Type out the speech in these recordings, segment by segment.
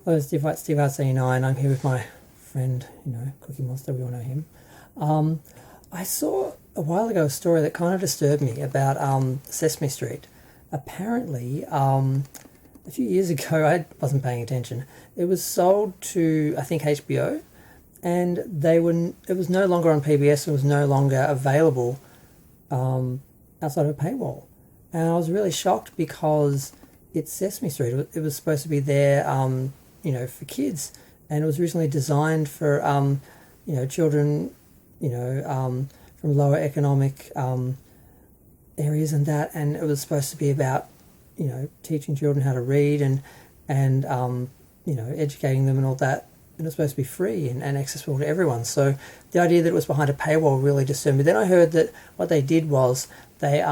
Hello, Steve White, Steve Arts 89. I'm here with my friend, Cookie Monster, we all know him. I saw a while ago a story that kind of disturbed me about Sesame Street. Apparently, a few years ago, I wasn't paying attention, it was sold to, I think, HBO, and it was no longer on PBS, it was no longer available outside of a paywall. And I was really shocked because it's Sesame Street. It was supposed to be there, for kids, and it was originally designed for, children, from lower economic areas and that, and it was supposed to be about, teaching children how to read and educating them and all that, and it was supposed to be free and accessible to everyone. So the idea that it was behind a paywall really disturbed me. Then I heard that what they did was they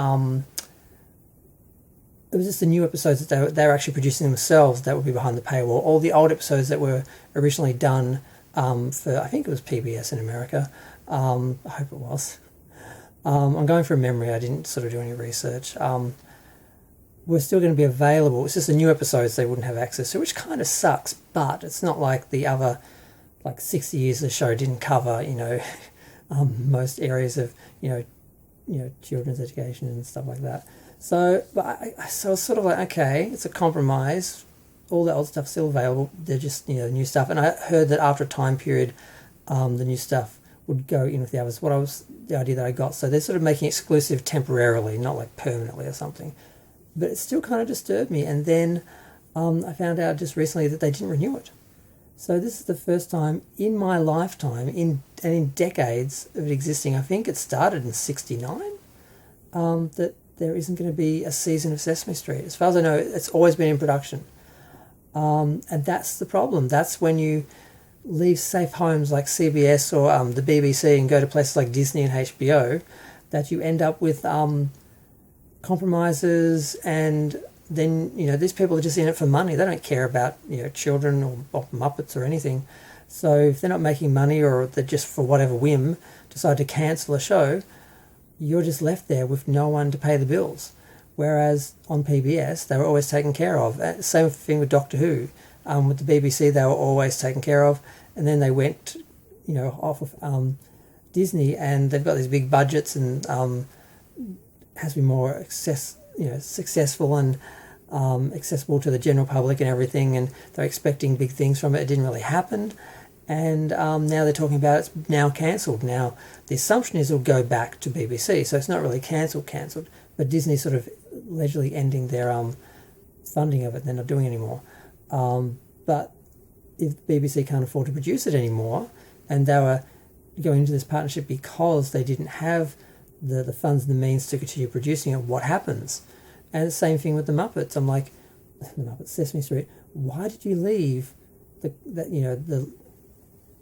it was just the new episodes that they were actually producing themselves that would be behind the paywall. All the old episodes that were originally done for, I think it was PBS in America. I hope it was. I'm going from memory. I didn't sort of do any research. Were still going to be available. It's just the new episodes they wouldn't have access to, which kind of sucks. But it's not like the other, 60 years the show didn't cover, most areas of, children's education and stuff like that. So, so I was sort of like, okay, it's a compromise. All the old stuff's still available. They're just, new stuff. And I heard that after a time period, the new stuff would go in with the others. The idea that I got. So they're sort of making it exclusive temporarily, not like permanently or something. But it still kind of disturbed me. And then I found out just recently that they didn't renew it. So this is the first time in my lifetime, in decades of it existing, I think it started in '69, that there isn't going to be a season of Sesame Street. As far as I know, it's always been in production. And that's the problem. That's when you leave safe homes like CBS or the BBC and go to places like Disney and HBO, that you end up with compromises, and then, these people are just in it for money. They don't care about, children or Muppets or anything. So if they're not making money, or they're just for whatever whim decide to cancel a show, you're just left there with no one to pay the bills. Whereas on PBS, they were always taken care of. Same thing with Doctor Who. With the BBC, they were always taken care of. And then they went, off of Disney, and they've got these big budgets, and has to be more successful and accessible to the general public and everything. And they're expecting big things from it. It didn't really happen. And now they're talking about it's now cancelled. Now, the assumption is it'll go back to BBC, so it's not really cancelled, but Disney's sort of allegedly ending their funding of it. They're not doing it anymore. But if BBC can't afford to produce it anymore, and they were going into this partnership because they didn't have the funds and the means to continue producing it, what happens? And the same thing with the Muppets. I'm like, the Muppets, Sesame Street, why did you leave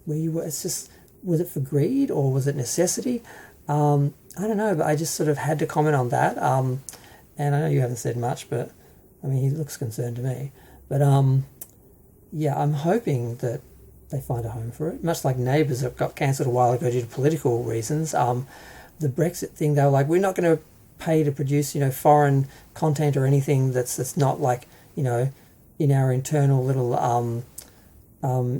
where you were? It's just, was it for greed or was it necessity? I don't know, but I just sort of had to comment on that. And I know you haven't said much, but I mean, he looks concerned to me. But yeah, I'm hoping that they find a home for it. Much like Neighbours that got cancelled a while ago due to political reasons. The Brexit thing, they were like, we're not going to pay to produce, foreign content or anything that's not like, in our internal little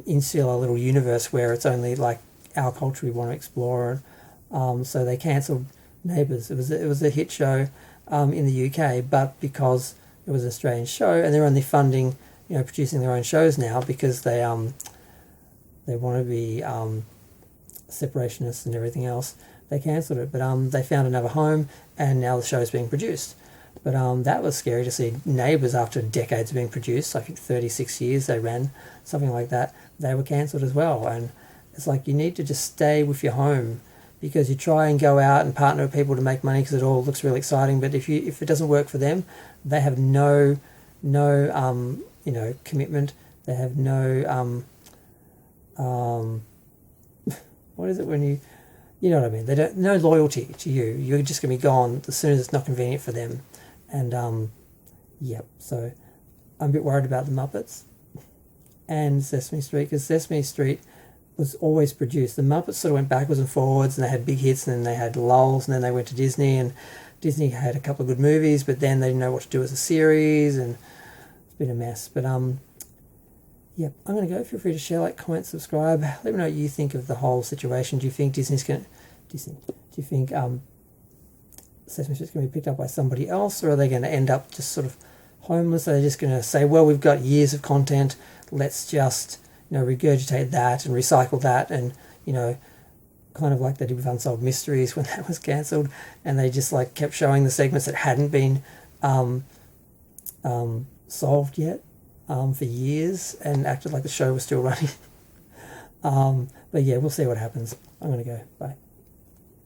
insular little universe where it's only like our culture we want to explore. So they cancelled Neighbours. It was a hit show in the UK, but because it was an Australian show, and they're only funding, producing their own shows now because they want to be separationists and everything else. They cancelled it, but they found another home, and now the show's being produced. But that was scary to see. Neighbours, after decades of being produced, I think 36 years they ran, something like that, they were cancelled as well. And it's like, you need to just stay with your home, because you try and go out and partner with people to make money because it all looks really exciting. But if it doesn't work for them, they have no commitment. They have no what is it when you know what I mean? They don't, no loyalty to you. You're just going to be gone as soon as it's not convenient for them. And so I'm a bit worried about the Muppets and Sesame Street, because Sesame Street was always produced. The Muppets sort of went backwards and forwards, and they had big hits, and then they had lulls, and then they went to Disney, and Disney had a couple of good movies, but then they didn't know what to do as a series, and it's been a mess. But Yep, I'm going to go. Feel free to share, like, comment, subscribe. Let me know what you think of the whole situation. Do you think Disney's going to... Do you think Sesame Street's going to be picked up by somebody else, or are they going to end up just sort of homeless? Are they just going to say, well, we've got years of content, let's just, regurgitate that and recycle that, and, kind of like they did with Unsolved Mysteries when that was cancelled, and they just, like, kept showing the segments that hadn't been solved yet for years, and acted like the show was still running. But yeah, we'll see what happens. I'm going to go. Bye.